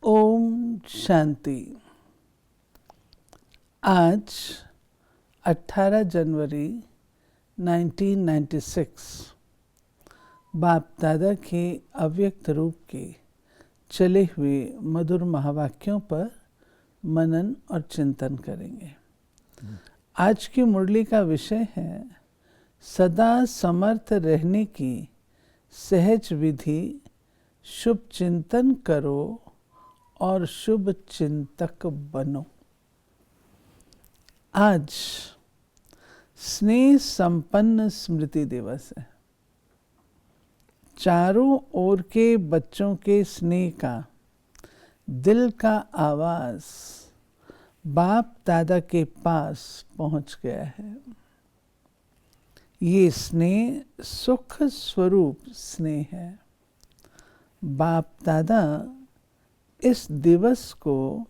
ओम शांति। आज 18 जनवरी 1996 बाप दादा के अव्यक्त रूप के चले हुए मधुर महावाक्यों पर मनन और चिंतन करेंगे। आज की मुरली का विषय है सदा समर्थ रहने की सहज विधि। शुभ चिंतन करो और शुभ चिंतक बनो। आज स्नेह संपन्न स्मृति दिवस है। चारों ओर के बच्चों के स्नेह का दिल का आवाज बाप दादा के पास पहुंच गया है। ये स्नेह सुख स्वरूप स्नेह है। बाप दादा इस दिवस को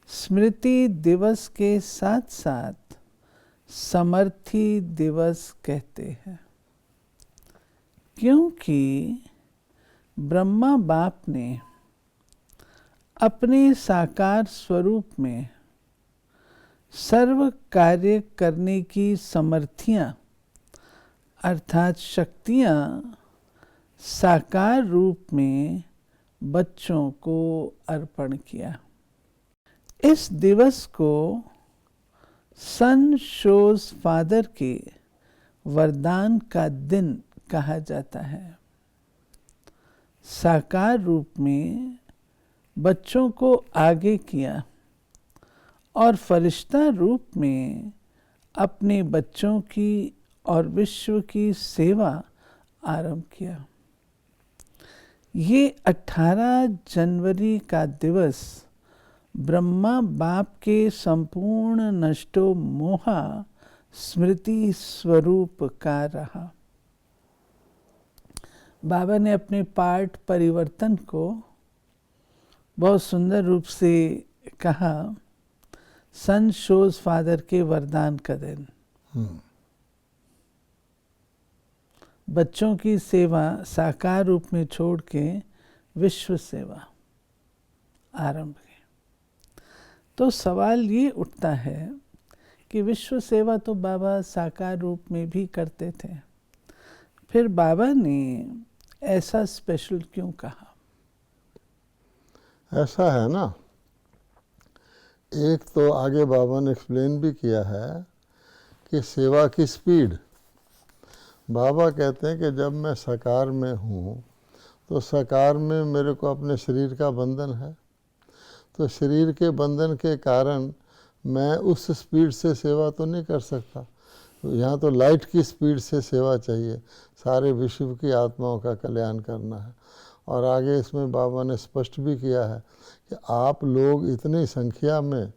स्मृति दिवस के साथ साथ समर्थी दिवस कहते हैं, क्योंकि ब्रह्मा बाप ने अपने साकार स्वरूप में सर्व कार्य करने की समर्थियां अर्थात शक्तियां साकार रूप में बच्चों को अर्पण किया। इस दिवस को सन शोज फादर के वरदान का दिन कहा जाता है। साकार रूप में बच्चों को आगे किया और फरिश्ता रूप में अपने बच्चों की और विश्व की सेवा आरंभ किया। ये 18 जनवरी का दिवस ब्रह्मा बाप के संपूर्ण नष्टो मोहा स्मृति स्वरूप का रहा। बाबा ने अपने पाठ परिवर्तन को बहुत सुंदर रूप से कहा, सन शोज फादर के वरदान का दिन। बच्चों की सेवा साकार रूप में छोड़ के विश्व सेवा आरंभ की। तो सवाल ये उठता है कि विश्व सेवा तो बाबा साकार रूप में भी करते थे, फिर बाबा ने ऐसा स्पेशल क्यों कहा? ऐसा है ना, एक तो आगे बाबा ने एक्सप्लेन भी किया है कि सेवा की स्पीड। बाबा कहते हैं कि जब मैं साकार में हूँ तो साकार में मेरे को अपने शरीर का बंधन है, तो शरीर के बंधन के कारण मैं उस स्पीड से सेवा तो नहीं कर सकता। यहाँ तो लाइट की स्पीड से सेवा चाहिए, सारे विश्व की आत्माओं का कल्याण करना है। और आगे इसमें बाबा ने स्पष्ट भी किया है कि आप लोग इतनी संख्या में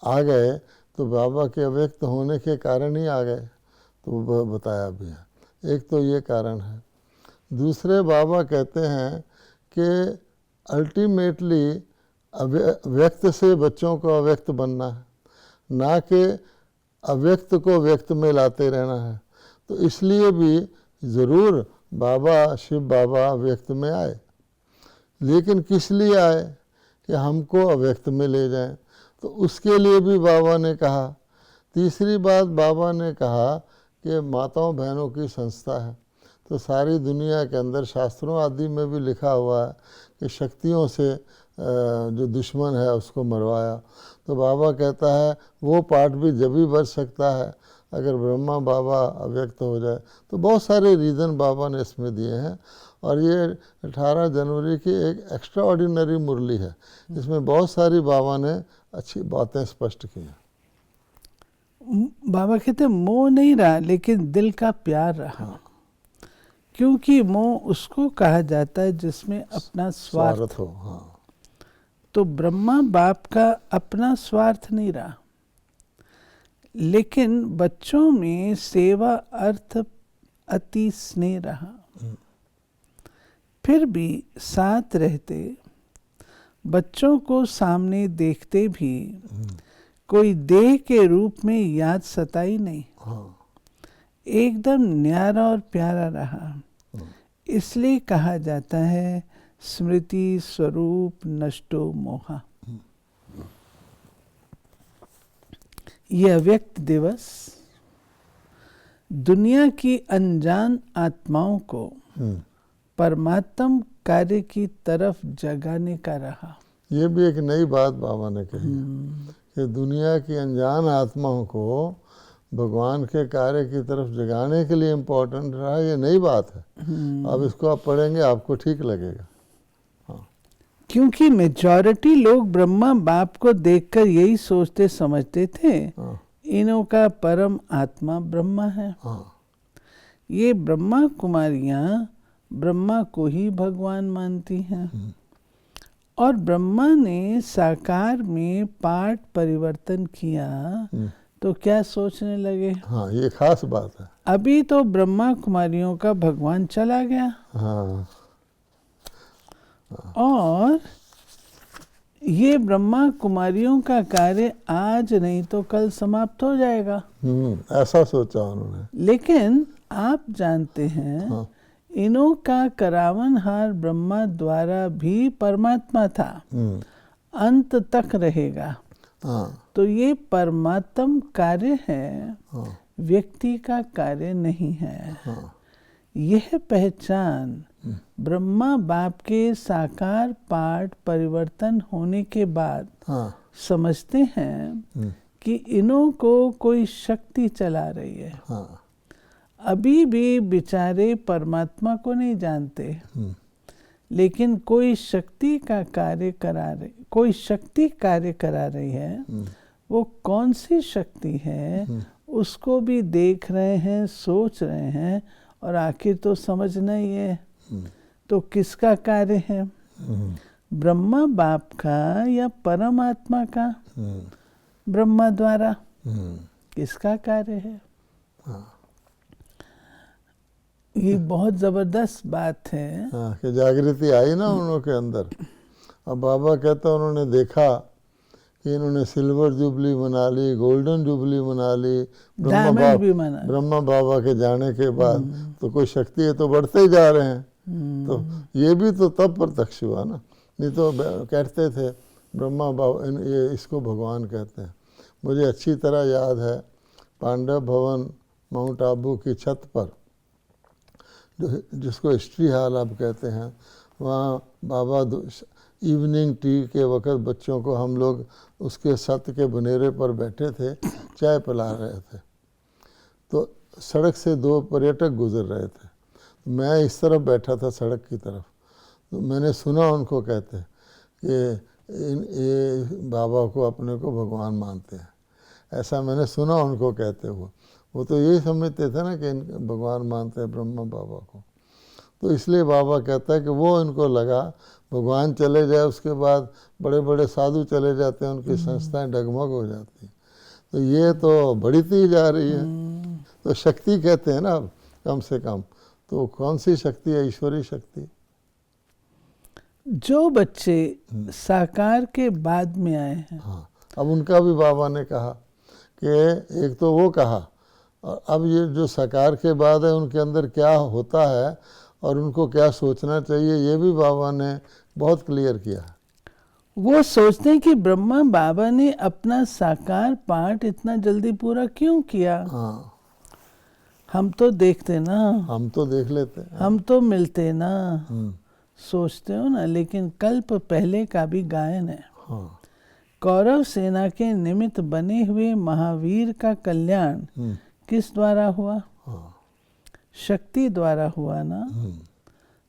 आ गए तो बाबा के अव्यक्त होने के कारण ही आ गए, तो बताया भी है। एक तो ये कारण है। दूसरे बाबा कहते हैं कि अल्टीमेटली व्यक्त से बच्चों को अव्यक्त बनना है, ना कि अव्यक्त को व्यक्त में लाते रहना है। तो इसलिए भी ज़रूर बाबा शिव बाबा व्यक्त में आए, लेकिन किस लिए आए? कि हमको अव्यक्त में ले जाएं। तो उसके लिए भी बाबा ने कहा। तीसरी बात बाबा ने कहा कि माताओं बहनों की संस्था है, तो सारी दुनिया के अंदर शास्त्रों आदि में भी लिखा हुआ है कि शक्तियों से जो दुश्मन है उसको मरवाया। तो बाबा कहता है वो पार्ट भी जब भी बच सकता है अगर ब्रह्मा बाबा अव्यक्त हो जाए। तो बहुत सारे रीज़न बाबा ने इसमें दिए हैं। और ये 18 जनवरी की एक एक्स्ट्रा ऑर्डिनरी मुरली है, इसमें बहुत सारी बाबा ने अच्छी बातें स्पष्ट की हैं। बाबा कहते मोह नहीं रहा, लेकिन दिल का प्यार रहा। क्योंकि मोह उसको कहा जाता है जिसमें अपना स्वार्थ हो। हाँ। तो ब्रह्मा बाप का अपना स्वार्थ नहीं रहा, लेकिन बच्चों में सेवा अर्थ अति स्नेह रहा। फिर भी साथ रहते, बच्चों को सामने देखते भी कोई देह के रूप में याद सताई नहीं। एकदम न्यारा और प्यारा रहा। इसलिए कहा जाता है स्मृति स्वरूप नष्टो मोहा। ये अव्यक्त दिवस दुनिया की अनजान आत्माओं को परमात्म कार्य की तरफ जगाने का रहा। ये भी एक नई बात बाबा ने कही कि दुनिया की अनजान आत्माओं को भगवान के कार्य की तरफ जगाने के लिए इम्पोर्टेंट रहा। ये नई बात है। अब इसको आप पढ़ेंगे आपको ठीक लगेगा। क्योंकि मेजॉरिटी लोग ब्रह्मा बाप को देखकर यही सोचते समझते थे इनों का परम आत्मा ब्रह्मा है। ये ब्रह्मा कुमारियां ब्रह्मा को ही भगवान मानती हैं और ब्रह्मा ने साकार में पाठ परिवर्तन किया तो क्या सोचने लगे? हाँ, ये खास बात है। अभी तो ब्रह्मा कुमारियों का भगवान चला गया। हाँ। और ये ब्रह्मा कुमारियों का कार्य आज नहीं तो कल समाप्त हो जाएगा। ऐसा सोचा उन्होंने। लेकिन आप जानते हैं इनों का करावनहार ब्रह्मा द्वारा भी परमात्मा था, अंत तक रहेगा। तो ये परमात्म कार्य है, व्यक्ति का कार्य नहीं है। यह पहचान ब्रह्मा बाप के साकार पाठ परिवर्तन होने के बाद समझते हैं कि इनों को कोई शक्ति चला रही है। अभी भी बेचारे परमात्मा को नहीं जानते, लेकिन कोई शक्ति कार्य करा रही है। वो कौन सी शक्ति है उसको भी देख रहे हैं, सोच रहे हैं और आखिर तो समझना ही है। तो किसका कार्य है? ब्रह्मा बाप का या परमात्मा का? ब्रह्मा द्वारा किसका कार्य है? ये बहुत जबरदस्त बात है कि जागृति आई ना उन्हों के अंदर। अब बाबा कहता उन्होंने देखा कि इन्होंने सिल्वर जुबली मना ली, गोल्डन जुबली मना ली, ब्रह्मा बाबा के जाने के बाद तो कोई शक्ति है तो बढ़ते ही जा रहे हैं। तो ये भी तो तब प्रत्यक्ष हुआ ना, नहीं तो कहते थे ब्रह्मा बाबा, ये इसको भगवान कहते हैं। मुझे अच्छी तरह याद है पांडव भवन माउंट आबू की छत पर, जिसको हिस्ट्री हॉल आप कहते हैं, वहाँ बाबा इवनिंग टी के वक़्त बच्चों को हम लोग उसके छत के बनेरे पर बैठे थे, चाय पिला रहे थे। तो सड़क से दो पर्यटक गुजर रहे थे, मैं इस तरफ बैठा था सड़क की तरफ। तो मैंने सुना उनको कहते कि ये बाबा को अपने को भगवान मानते हैं, ऐसा मैंने सुना उनको कहते हुए। वो तो यही समझते थे ना कि भगवान मानते हैं ब्रह्मा बाबा को। तो इसलिए बाबा कहता है कि वो इनको लगा भगवान चले जाए उसके बाद बड़े बड़े साधु चले जाते हैं, उनकी संस्थाएं डगमग हो जाती हैं। तो ये तो बढ़ती जा रही है। तो शक्ति कहते हैं ना अब कम से कम, तो कौन सी शक्ति है? ईश्वरीय शक्ति। जो बच्चे साकार के बाद में आए हैं, हाँ, अब उनका भी बाबा ने कहा कि एक तो वो कहा, और अब ये जो साकार के बाद है उनके अंदर क्या होता है और उनको क्या सोचना चाहिए, ये भी बाबा ने बहुत क्लियर किया है। वो सोचते हैं कि ब्रह्मा बाबा ने अपना साकार पाठ इतना जल्दी पूरा क्यों किया? हाँ, हम तो देखते ना, हम तो देख लेते हैं, हम तो मिलते ना, सोचते हो ना। लेकिन कल्प पहले का भी गायन है। हाँ, कौरव सेना के निमित्त बने हुए महावीर का कल्याण किस द्वारा हुआ? शक्ति द्वारा हुआ ना।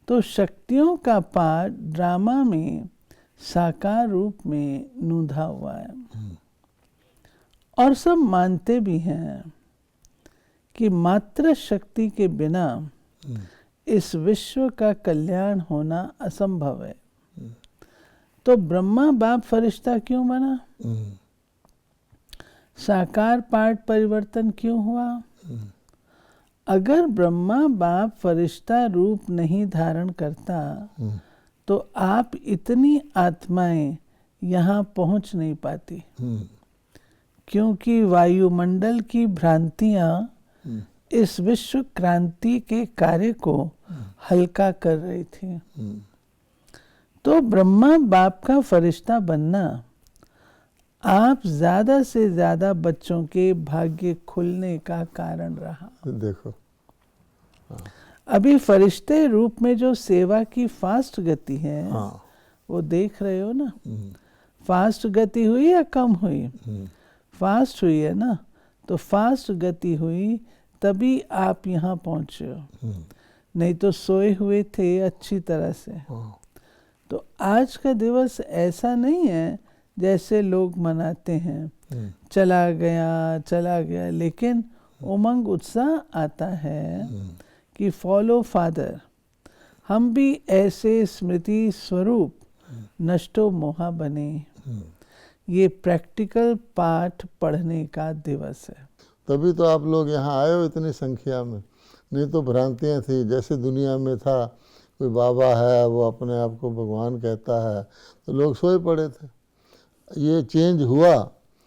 तो शक्तियों का पाठ ड्रामा में साकार रूप में नूंधा हुआ है और सब मानते भी हैं कि मात्र शक्ति के बिना इस विश्व का कल्याण होना असंभव है। तो ब्रह्मा बाप फरिश्ता क्यों बना? साकार पाठ परिवर्तन क्यों हुआ? अगर ब्रह्मा बाप फरिश्ता रूप नहीं धारण करता तो आप इतनी आत्माएं यहाँ पहुँच नहीं पाती, क्योंकि वायुमंडल की भ्रांतियाँ इस विश्व क्रांति के कार्य को हल्का कर रही थी। तो ब्रह्मा बाप का फरिश्ता बनना आप ज़्यादा से ज़्यादा बच्चों के भाग्य खुलने का कारण रहा। देखो अभी फरिश्ते रूप में जो सेवा की फास्ट गति है, हाँ, वो देख रहे हो ना। फास्ट गति हुई या कम हुई? फास्ट हुई है ना। तो फास्ट गति हुई तभी आप यहाँ पहुँचे हो, नहीं तो सोए हुए थे अच्छी तरह से। तो आज का दिवस ऐसा नहीं है जैसे लोग मनाते हैं, चला गया, लेकिन उमंग उत्साह आता है कि फॉलो फादर, हम भी ऐसे स्मृति स्वरूप नष्टो मोहा बने। ये प्रैक्टिकल पाठ पढ़ने का दिवस है। तभी तो आप लोग यहाँ आए हो इतनी संख्या में, नहीं तो भ्रांतियाँ थी। जैसे दुनिया में था कोई बाबा है वो अपने आप को भगवान कहता है, तो लोग सोए पड़े थे। ये चेंज हुआ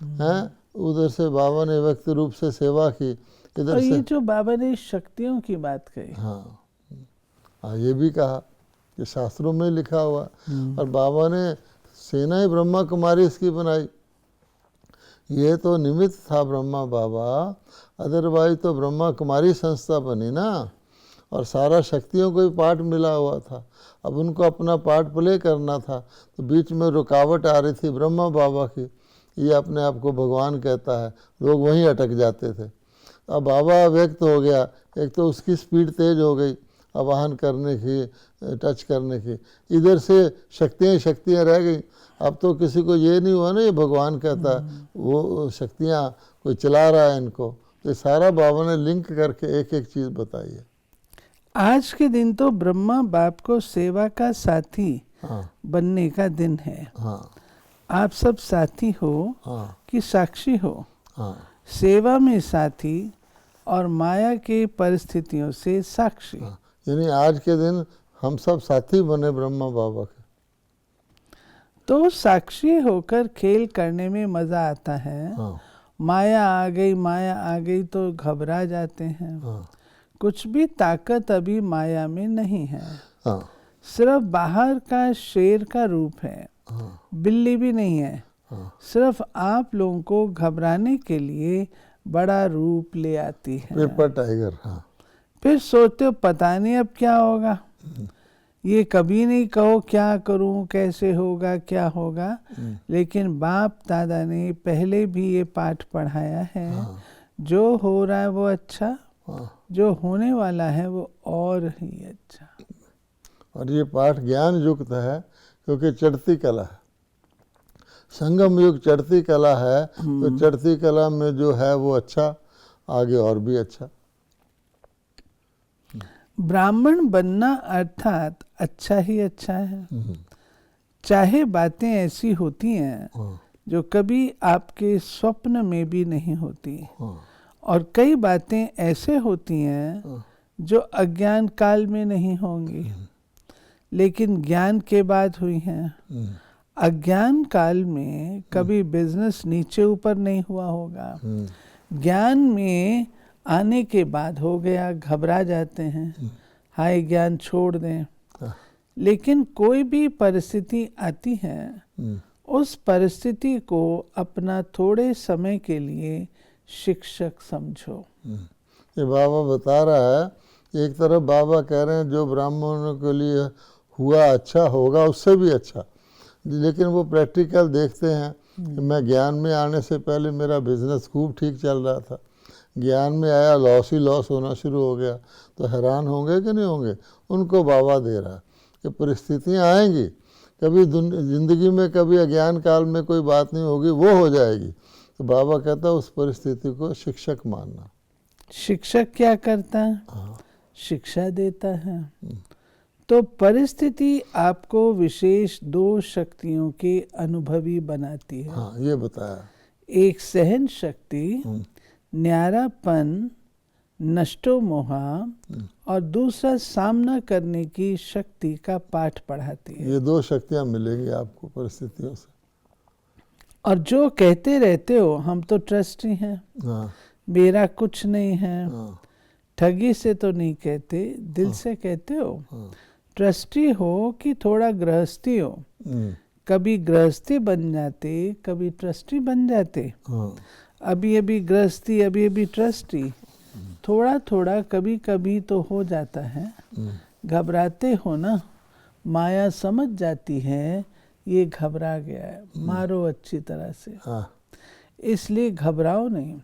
है, उधर से बाबा ने व्यक्त रूप से सेवा की, इधर और से ये जो बाबा ने शक्तियों की बात कही, हाँ, ये भी कहा कि शास्त्रों में लिखा हुआ। और बाबा ने सेना ही ब्रह्मा कुमारी इसकी बनाई। ये तो निमित्त था ब्रह्मा बाबा, अदरवाइज तो ब्रह्मा कुमारी संस्था बनी ना, और सारा शक्तियों को भी पार्ट मिला हुआ था। अब उनको अपना पार्ट प्ले करना था, तो बीच में रुकावट आ रही थी ब्रह्मा बाबा की। ये अपने आप को भगवान कहता है, लोग वहीं अटक जाते थे। अब बाबा व्यक्त हो गया, एक तो उसकी स्पीड तेज हो गई आवाहन करने की, टच करने की, इधर से शक्तियाँ रह गई। अब तो किसी को ये नहीं हुआ ना ये भगवान कहता है, वो शक्तियाँ कोई चला रहा है इनको। तो सारा बाबा ने लिंक करके एक एक चीज़ बताई है। आज के दिन तो ब्रह्मा बाप को सेवा का साथी हाँ, बनने का दिन है। हाँ, आप सब साथी हो हाँ, कि साक्षी हो? हाँ, सेवा में साथी और माया के परिस्थितियों से साक्षी। हाँ। यानी आज के दिन हम सब साथी बने ब्रह्मा बाबा के। तो साक्षी होकर खेल करने में मजा आता है। हाँ, माया आ गई तो घबरा जाते हैं। हाँ, कुछ भी ताकत अभी माया में नहीं है। हाँ, सिर्फ बाहर का शेर का रूप है, हाँ, बिल्ली भी नहीं है। हाँ, सिर्फ आप लोगों को घबराने के लिए बड़ा रूप ले आती है। Paper tiger. हाँ, फिर सोचते हो पता नहीं अब क्या होगा। ये कभी नहीं कहो क्या करूं, कैसे होगा, क्या होगा। लेकिन बाप दादा ने पहले भी ये पाठ पढ़ाया है। जो हो रहा है वो अच्छा, जो होने वाला है वो और ही अच्छा। और ये पाठ ज्ञान युक्त है, क्योंकि चढ़ती कला है, संगम युग चढ़ती कला है। तो चढ़ती कला में जो है वो अच्छा, आगे और भी अच्छा। ब्राह्मण बनना अर्थात अच्छा ही अच्छा है। चाहे बातें ऐसी होती हैं जो कभी आपके स्वप्न में भी नहीं होती, और कई बातें ऐसे होती हैं जो अज्ञान काल में नहीं होंगी, लेकिन ज्ञान के बाद हुई हैं। अज्ञान काल में कभी बिजनेस नीचे ऊपर नहीं हुआ होगा। ज्ञान में आने के बाद हो गया, घबरा जाते हैं, हाय ज्ञान छोड़ दें। लेकिन कोई भी परिस्थिति आती है, उस परिस्थिति को अपना थोड़े समय के लिए शिक्षक समझो। ये बाबा बता रहा है, एक तरफ बाबा कह रहे हैं जो ब्राह्मणों के लिए हुआ अच्छा होगा उससे भी अच्छा, लेकिन वो प्रैक्टिकल देखते हैं कि मैं ज्ञान में आने से पहले मेरा बिजनेस खूब ठीक चल रहा था, ज्ञान में आया लॉस ही लॉस होना शुरू हो गया, तो हैरान होंगे कि नहीं होंगे। उनको बाबा दे रहा है कि परिस्थितियाँ आएंगी, कभी ज़िंदगी में कभी अज्ञान काल में कोई बात नहीं होगी, वो हो जाएगी। तो बाबा कहता है उस परिस्थिति को शिक्षक मानना। शिक्षक क्या करता है? शिक्षा देता है। तो परिस्थिति आपको विशेष दो शक्तियों के अनुभवी बनाती है। हाँ, ये बताया। एक सहन शक्ति, न्यारापन, नष्टो मोहा, और दूसरा सामना करने की शक्ति का पाठ पढ़ाती है। ये दो शक्तियाँ मिलेंगी आपको परिस्थितियों से। और जो कहते रहते हो हम तो ट्रस्टी हैं, हाँ, मेरा कुछ नहीं है, हाँ, ठगी से तो नहीं कहते, दिल से कहते हो। ट्रस्टी हो कि थोड़ा गृहस्थी हो, कभी गृहस्थी बन जाते, कभी ट्रस्टी बन जाते, हाँ, अभी अभी गृहस्थी, अभी अभी ट्रस्टी, थोड़ा थोड़ा कभी कभी तो हो जाता है। घबराते हो ना, माया समझ जाती है ये घबरा गया है, मारो अच्छी तरह से, हाँ, इसलिए घबराओ नहीं।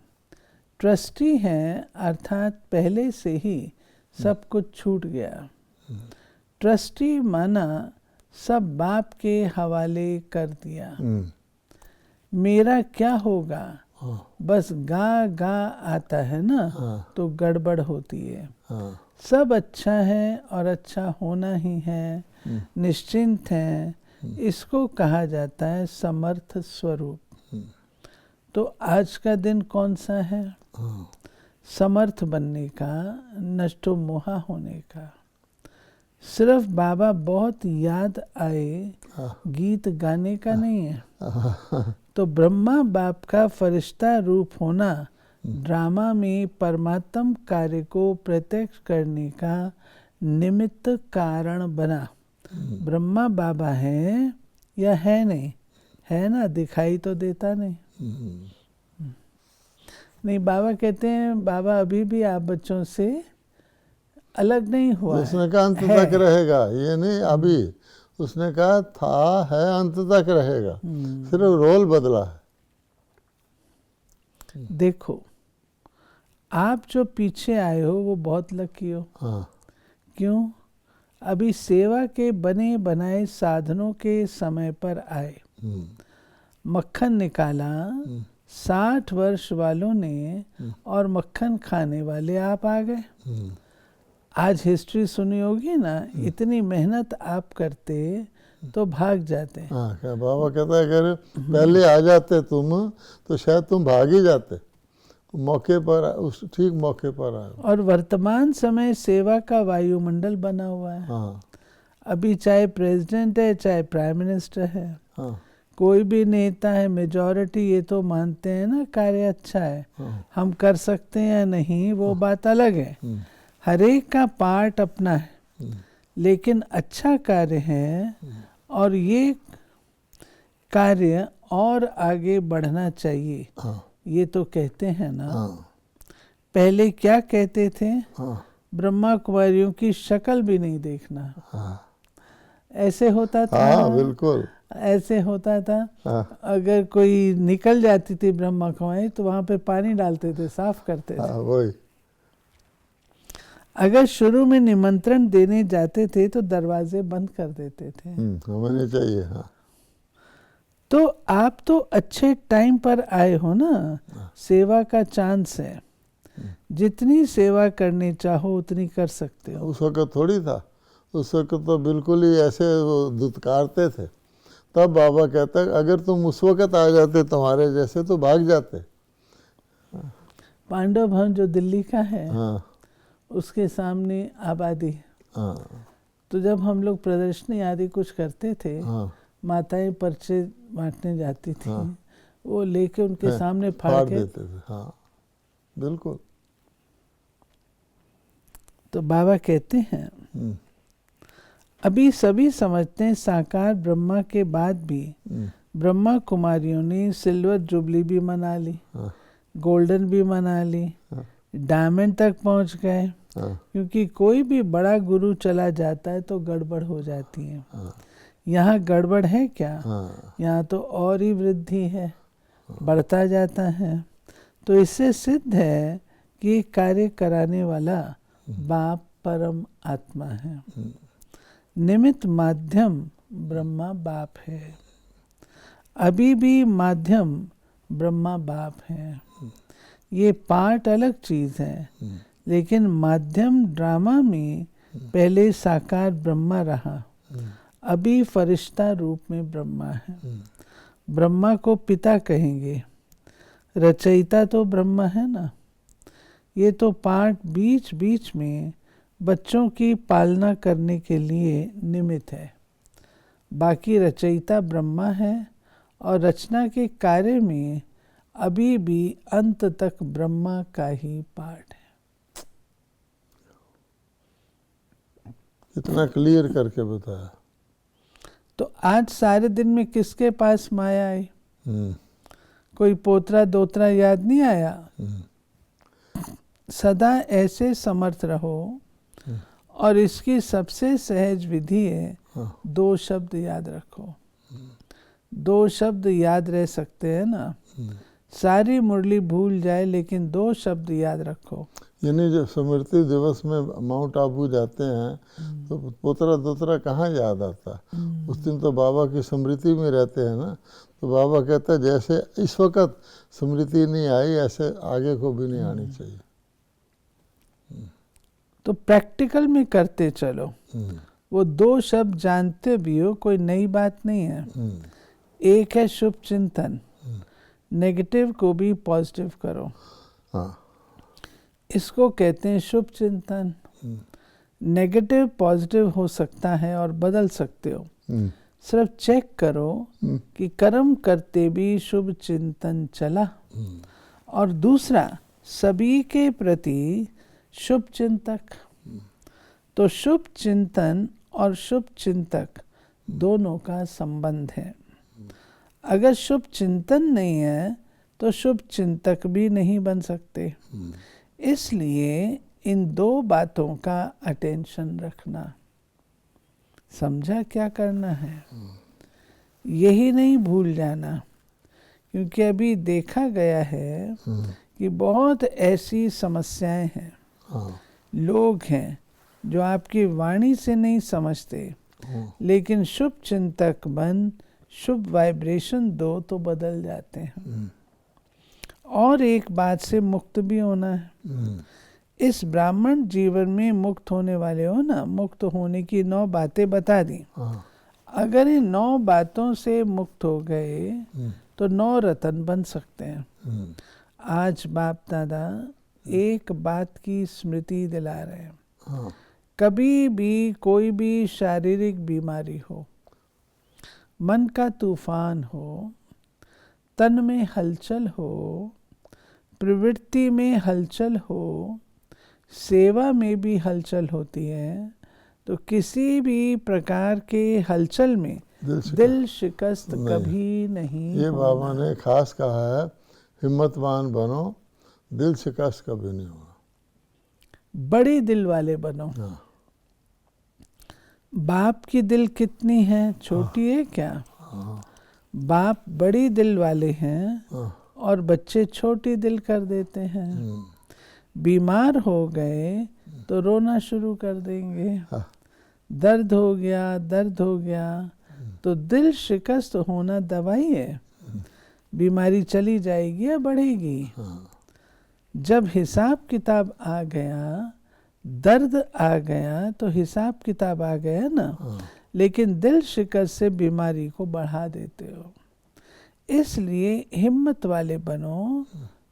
ट्रस्टी हैं अर्थात पहले से ही सब कुछ छूट गया। ट्रस्टी माना सब बाप के हवाले कर दिया। मेरा क्या होगा, बस गा गा आता है ना, तो गड़बड़ होती है। सब अच्छा है और अच्छा होना ही है, निश्चिंत है, इसको कहा जाता है समर्थ स्वरूप। तो आज का दिन कौन सा है? समर्थ बनने का, नष्टो मोहा होने का। सिर्फ बाबा बहुत याद आए, गीत गाने का नहीं है। तो ब्रह्मा बाप का फरिश्ता रूप होना ड्रामा में परमात्म कार्य को प्रत्यक्ष करने का निमित्त कारण बना। ब्रह्मा बाबा है या है नहीं? है ना, दिखाई तो देता नहीं। नहीं, बाबा कहते हैं बाबा अभी भी आप बच्चों से अलग नहीं हुआ। उसने कहा अंत तक रहेगा, ये नहीं अभी, उसने कहा था है अंत तक रहेगा, सिर्फ रोल बदला है। देखो, आप जो पीछे आए हो वो बहुत लकी हो। हाँ। क्यों? अभी सेवा के बने बनाए साधनों के समय पर आए, मक्खन निकाला, 60 वर्ष वालों ने और मक्खन खाने वाले आप आ गए। आज हिस्ट्री सुनी होगी ना, इतनी मेहनत आप करते तो भाग जाते। हाँ, क्या बाबा कहता है अगर पहले आ जाते तुम तो शायद तुम भाग ही जाते। मौके पर, उस ठीक मौके पर आए। और वर्तमान समय सेवा का वायुमंडल बना हुआ है। हाँ, अभी चाहे प्रेसिडेंट है, चाहे प्राइम मिनिस्टर है, हाँ, कोई भी नेता है, मेजॉरिटी ये तो मानते हैं ना कार्य अच्छा है। हाँ, हम कर सकते हैं या नहीं वो बात अलग है, हर एक का पार्ट अपना है, लेकिन अच्छा कार्य है और ये कार्य और आगे बढ़ना चाहिए। हाँ, ये तो कहते हैं ना। हाँ, पहले क्या कहते थे? हाँ, ब्रह्मा कुमारियों की शक्ल भी नहीं देखना। हाँ, ऐसे होता था। हाँ, बिल्कुल ऐसे होता था। हाँ, अगर कोई निकल जाती थी ब्रह्मा कुमारी तो वहां पे पानी डालते थे, साफ करते थे। हाँ, वही। अगर शुरू में निमंत्रण देने जाते थे तो दरवाजे बंद कर देते थे। होने चाहिए। हाँ, तो आप तो अच्छे टाइम पर आए हो ना, सेवा का चांस है, जितनी सेवा करनी चाहो उतनी कर सकते हो। उस वक्त थोड़ी था, उस वक्त तो बिल्कुल ही ऐसे वो दुत्कारते थे। तब बाबा कहता है अगर तुम उस वक्त आ जाते तुम्हारे जैसे तो भाग जाते। पांडव भवन जो दिल्ली का है, हाँ, उसके सामने आबादी। हाँ, तो जब हम लोग प्रदर्शनी आदि कुछ करते थे, हाँ, माताएं पर्चे बांटने जाती थी, हाँ, वो लेके उनके सामने फाड़ फाड़ के देते थे। हाँ, बिल्कुल। तो बाबा कहते हैं अभी सभी समझते हैं साकार ब्रह्मा के बाद भी ब्रह्मा कुमारियों ने सिल्वर जुबली भी मना ली, गोल्डन भी मना ली, डायमंड तक पहुंच गए। क्योंकि कोई भी बड़ा गुरु चला जाता है तो गड़बड़ हो जाती है। यहाँ गड़बड़ है क्या? यहाँ तो और ही वृद्धि है, बढ़ता जाता है। तो इससे सिद्ध है कि कार्य कराने वाला बाप परम आत्मा है, निमित्त माध्यम ब्रह्मा बाप है। अभी भी माध्यम ब्रह्मा बाप है। ये पार्ट अलग चीज है, लेकिन माध्यम ड्रामा में पहले साकार ब्रह्मा रहा, अभी फरिश्ता रूप में ब्रह्मा है। ब्रह्मा को पिता कहेंगे, रचयिता तो ब्रह्मा है ना। ये तो पार्ट बीच बीच में बच्चों की पालना करने के लिए निमित्त है। बाकी रचयिता ब्रह्मा है और रचना के कार्य में अभी भी अंत तक ब्रह्मा का ही पार्ट है। कितना क्लियर करके बताया। तो आज सारे दिन में किसके पास माया आई? हम्म, कोई पोतरा दोतरा याद नहीं आया? सदा ऐसे समर्थ रहो। और इसकी सबसे सहज विधि है, हाँ, 2 शब्द याद रखो। 2 शब्द याद रह सकते हैं ना, सारी मुरली भूल जाए लेकिन 2 शब्द याद रखो। यानी जब स्मृति दिवस में माउंट आबू जाते हैं तो पोतरा दोतरा कहाँ याद आता? उस दिन तो बाबा की स्मृति में रहते हैं ना। तो बाबा कहते हैं जैसे इस वक्त स्मृति नहीं आई ऐसे आगे को भी नहीं आनी चाहिए। तो प्रैक्टिकल में करते चलो। वो 2 शब्द जानते भी हो, कोई नई बात नहीं है। एक है शुभ चिंतन, नेगेटिव को भी पॉजिटिव करो। हाँ, इसको कहते हैं शुभ चिंतन। नेगेटिव पॉजिटिव हो सकता है और बदल सकते हो। सिर्फ चेक करो कि कर्म करते भी शुभ चिंतन चला। और दूसरा, सभी के प्रति शुभ चिंतक। तो शुभ चिंतन और शुभ चिंतक दोनों का संबंध है। अगर शुभ चिंतन नहीं है तो शुभ चिंतक भी नहीं बन सकते। इसलिए इन 2 बातों का अटेंशन रखना। समझा क्या करना है? यही नहीं भूल जाना, क्योंकि अभी देखा गया है कि बहुत ऐसी समस्याएं हैं। लोग हैं जो आपकी वाणी से नहीं समझते, लेकिन शुभ चिंतक बन शुभ वाइब्रेशन दो तो बदल जाते हैं। और एक बात से मुक्त भी होना है। इस ब्राह्मण जीवन में मुक्त होने वाले हो ना, मुक्त होने की 9 बातें बता दी। अगर इन 9 बातों से मुक्त हो गए तो 9 रत्न बन सकते हैं। आज बाप दादा एक बात की स्मृति दिला रहे हैं। कभी भी कोई भी शारीरिक बीमारी हो, मन का तूफान हो, तन में हलचल हो, प्रवृत्ति में हलचल हो, सेवा में भी हलचल होती है, तो किसी भी प्रकार के हलचल में दिल शिकस्त कभी नहीं ये बाबा ने खास कहा है, हिम्मतवान बनो, दिल शिकस्त कभी नहीं होगा। बड़े दिल वाले बनो। बाप की दिल कितनी है, छोटी है क्या? बाप बड़ी दिल वाले हैं और बच्चे छोटी दिल कर देते हैं। बीमार हो गए तो रोना शुरू कर देंगे। दर्द हो गया तो दिल शिकस्त होना दवाई है। बीमारी चली जाएगी या बढ़ेगी? जब हिसाब किताब आ गया, दर्द आ गया तो हिसाब किताब आ गया ना। लेकिन दिल शिकस्त से बीमारी को बढ़ा देते हो। इसलिए हिम्मत वाले बनो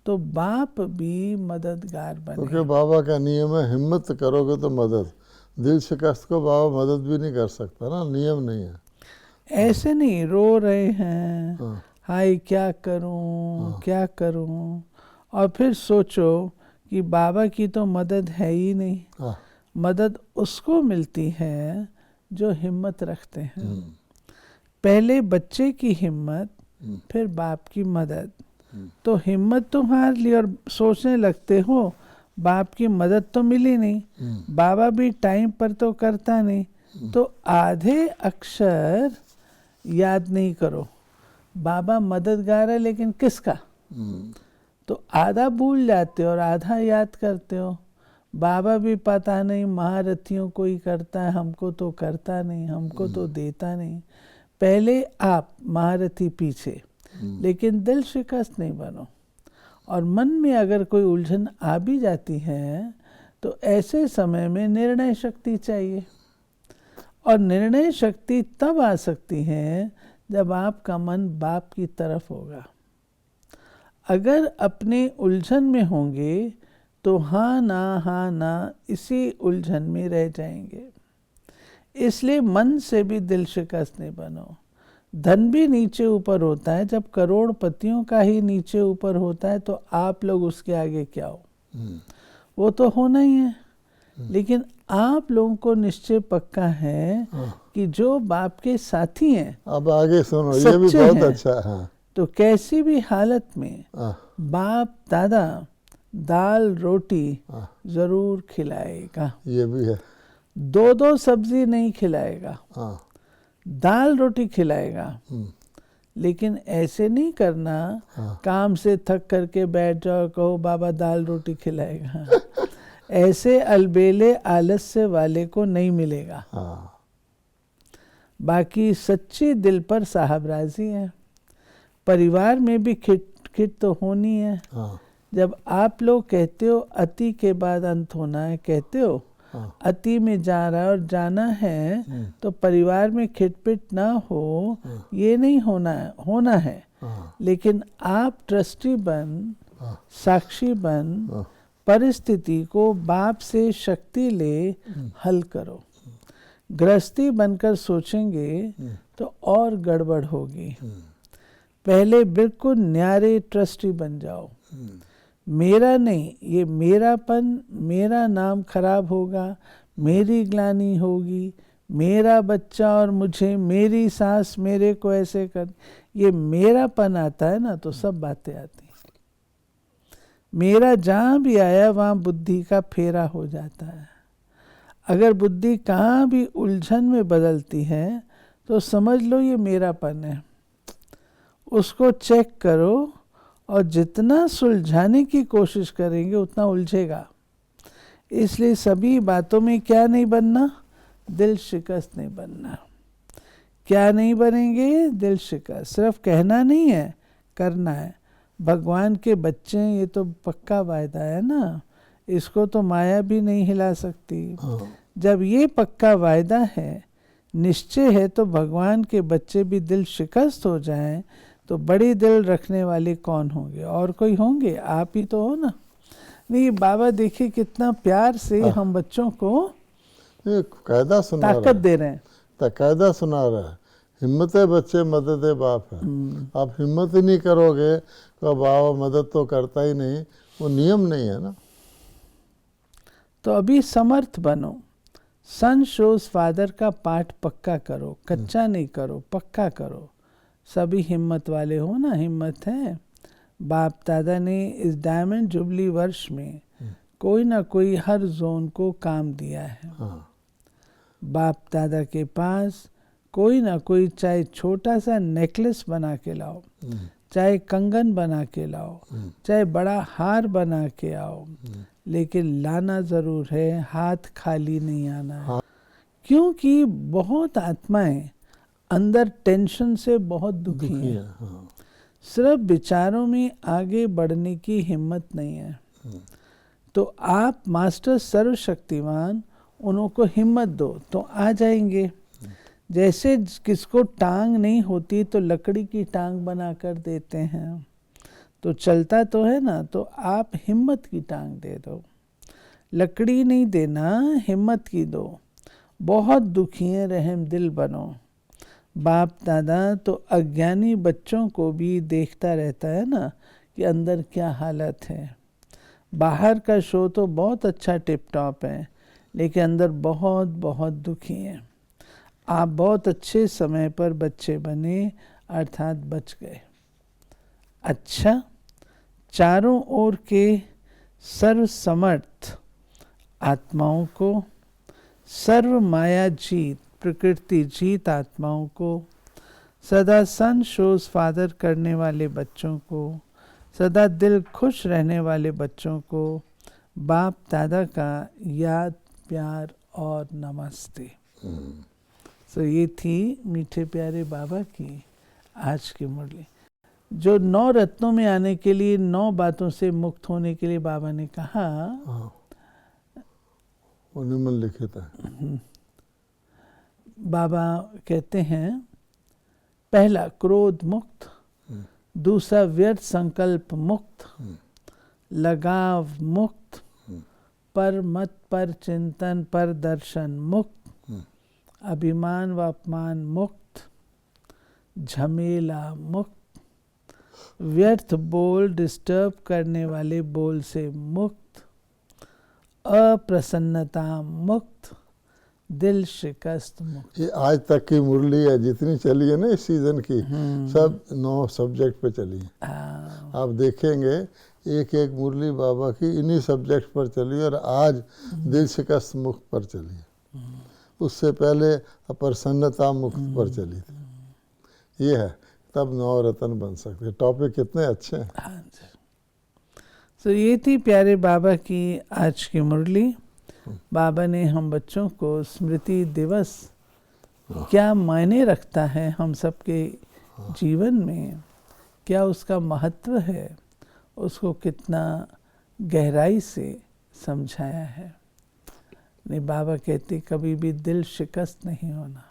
तो बाप भी मददगार बने। क्योंकि बाबा का नियम है, हिम्मत करोगे तो मदद। दिल शिकस्त को बाबा मदद भी नहीं कर सकता ना, नियम नहीं है। ऐसे नहीं रो रहे हैं, हाय क्या करूं, और फिर सोचो कि बाबा की तो मदद है ही नहीं। मदद उसको मिलती है जो हिम्मत रखते हैं। पहले बच्चे की हिम्मत, फिर बाप की मदद। तो हिम्मत तो हार ली और सोचने लगते हो बाप की मदद तो मिली नहीं, बाबा भी टाइम पर तो करता नहीं, तो आधे अक्षर याद नहीं करो। बाबा मददगार है लेकिन किसका? तो आधा भूल जाते हो और आधा याद करते हो। बाबा भी पता नहीं महारथियों को ही करता है, हमको तो करता नहीं, हमको तो देता नहीं। पहले आप महारथी पीछे, लेकिन दिल शिकस्त नहीं बनो। और मन में अगर कोई उलझन आ भी जाती है तो ऐसे समय में निर्णय शक्ति चाहिए। और निर्णय शक्ति तब आ सकती है जब आपका मन बाप की तरफ होगा। अगर अपने उलझन में होंगे तो हाँ ना इसी उलझन में रह जाएंगे। इसलिए मन से भी दिल शिकस्त नहीं बनो। धन भी नीचे ऊपर होता है, जब करोड़पतियों का ही नीचे ऊपर होता है तो आप लोग उसके आगे क्या हो? वो तो होना ही है। लेकिन आप लोगों को निश्चय पक्का है कि जो बाप के साथी हैं, अब आगे सुनो, ये भी सच्चे बहुत हैं, अच्छा है। हाँ, तो कैसी भी हालत में हाँ, बाप दादा दाल रोटी हाँ, जरूर खिलाएगा। ये भी है। 2-2 सब्जी नहीं खिलाएगा, हाँ, दाल रोटी खिलाएगा। हम्म, लेकिन ऐसे नहीं करना हाँ, काम से थक करके बैठ जाओ कहो बाबा दाल रोटी खिलाएगा। ऐसे अलबेले आलस्य वाले को नहीं मिलेगा। हाँ, बाकी सच्ची दिल पर साहबराजी है। परिवार में भी खिट तो होनी है। हाँ, जब आप लोग कहते हो अति के बाद अंत होना है, कहते हो हाँ, अति में जा रहा है और जाना है, तो परिवार में खिटपिट ना हो, ये नहीं होना है। हाँ, लेकिन आप ट्रस्टी बन, हाँ, साक्षी बन, हाँ, परिस्थिति को बाप से शक्ति ले हल करो। गृहस्थी बनकर सोचेंगे तो और गड़बड़ होगी। पहले बिल्कुल न्यारे ट्रस्टी बन जाओ। मेरा नहीं, ये मेरापन, मेरा नाम खराब होगा, मेरी ग्लानि होगी, मेरा बच्चा और मुझे, मेरी सास मेरे को ऐसे कर, ये मेरापन आता है ना तो सब बातें आती। मेरा जहाँ भी आया वहाँ बुद्धि का फेरा हो जाता है। अगर बुद्धि कहाँ भी उलझन में बदलती है तो समझ लो ये मेरापन है। उसको चेक करो और जितना सुलझाने की कोशिश करेंगे उतना उलझेगा। इसलिए सभी बातों में क्या नहीं बनना, दिल शिकस्त नहीं बनना। क्या नहीं बनेंगे, दिल शिकस्त। सिर्फ कहना नहीं है, करना है। भगवान के बच्चे हैं, ये तो पक्का वायदा है ना, इसको तो माया भी नहीं हिला सकती। जब ये पक्का वायदा है, निश्चय है, तो भगवान के बच्चे भी दिल शिकस्त हो जाएं तो बड़ी दिल रखने वाले कौन होंगे? और कोई होंगे? आप ही तो हो ना। नहीं, बाबा देखिए कितना प्यार से हम बच्चों को कायदा सुना ताकत दे रहे हैं। कायदा सुना रहा है, हिम्मत है बच्चे मदद है बाप है। आप हिम्मत ही नहीं करोगे तो बाबा मदद तो करता ही नहीं, वो नियम नहीं है ना। तो अभी समर्थ बनो। सन शोज फादर का पाठ पक्का करो, कच्चा नहीं करो, पक्का करो। सभी हिम्मत वाले हो ना, हिम्मत है। बाप दादा ने इस डायमंड जुबली वर्ष में कोई ना कोई हर जोन को काम दिया है। बाप दादा के पास कोई ना कोई, चाहे छोटा सा नेकलेस बना के लाओ, चाहे कंगन बना के लाओ, चाहे बड़ा हार बना के आओ, लेकिन लाना जरूर है, हाथ खाली नहीं आना है। क्योंकि बहुत आत्माएं अंदर टेंशन से बहुत दुखी हैं। सिर्फ विचारों में आगे बढ़ने की हिम्मत नहीं है। तो आप मास्टर सर्वशक्तिमान, उनको हिम्मत दो तो आ जाएंगे। जैसे किसको टांग नहीं होती तो लकड़ी की टांग बना कर देते हैं, तो चलता तो है ना। तो आप हिम्मत की टांग दे दो, लकड़ी नहीं देना, हिम्मत की दो। बहुत दुखी हैं, रहम दिल बनो। बाप दादा तो अज्ञानी बच्चों को भी देखता रहता है ना कि अंदर क्या हालत है। बाहर का शो तो बहुत अच्छा टिप टॉप है, लेकिन अंदर बहुत बहुत दुखी हैं। आप बहुत अच्छे समय पर बच्चे बने, अर्थात बच गए। अच्छा, चारों ओर के सर्वसमर्थ आत्माओं को, सर्व माया जीत, प्रकृति जीत आत्माओं को, सदा सन शोज फादर करने वाले बच्चों को, सदा दिल खुश रहने वाले बच्चों को बाप दादा का याद, प्यार और नमस्ते। तो ये थी मीठे प्यारे बाबा की आज की मुरली, जो 9 रत्नों में आने के लिए, 9 बातों से मुक्त होने के लिए बाबा ने कहा। निम्न लिखित है। बाबा कहते हैं, पहला क्रोध मुक्त, दूसरा व्यर्थ संकल्प मुक्त, लगाव मुक्त, पर मत पर चिंतन पर दर्शन मुक्त, अभिमान व अपमान मुक्त, झमेला मुक्त, व्यर्थ बोल डिस्टर्ब करने वाले बोल से मुक्त, अप्रसन्नता मुक्त, दिल शिकस्त मुक्त। ये आज तक की मुरली है जितनी चली है ना इस सीजन की, सब 9 सब्जेक्ट पे चली है। आप देखेंगे एक एक मुरली बाबा की इन्हीं सब्जेक्ट पर चली और आज दिल शिकस्त मुक्त पर चली है। उससे पहले अप्रसन्नता मुक्त पर चली थी। ये है, तब 9 रत्न बन सकते। टॉपिक कितने अच्छे हैं। हाँ जी। तो ये थी प्यारे बाबा की आज की मुरली। बाबा ने हम बच्चों को स्मृति दिवस क्या मायने रखता है हम सबके जीवन में, क्या उसका महत्व है, उसको कितना गहराई से समझाया है। नहीं, बाबा कहते कभी भी दिल शिकस्त नहीं होना।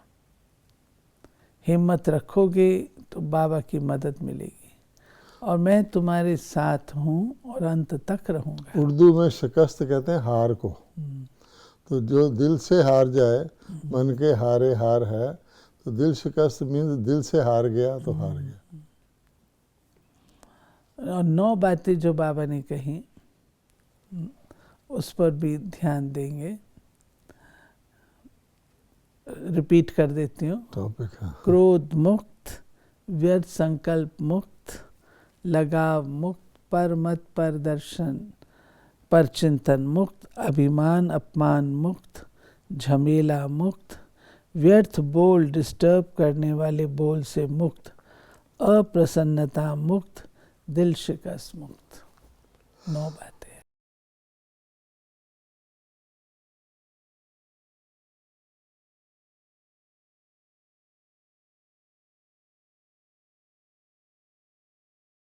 हिम्मत रखोगे तो बाबा की मदद मिलेगी और मैं तुम्हारे साथ हूँ और अंत तक रहूँगा। उर्दू में शिकस्त कहते हैं हार को। तो जो दिल से हार जाए, मन के हारे हार है, तो दिल शिकस्त मीन्स दिल से हार गया तो हार गया। और 9 बातें जो बाबा ने कही उस पर भी ध्यान देंगे। रिपीट कर देती हूँ। टॉपिक है क्रोध मुक्त, व्यर्थ संकल्प मुक्त, लगाव मुक्त, पर मत पर दर्शन पर चिंतन मुक्त, अभिमान अपमान मुक्त, झमेला मुक्त, व्यर्थ बोल डिस्टर्ब करने वाले बोल से मुक्त, अप्रसन्नता मुक्त, दिल शिकस्त मुक्त। 9 बातें।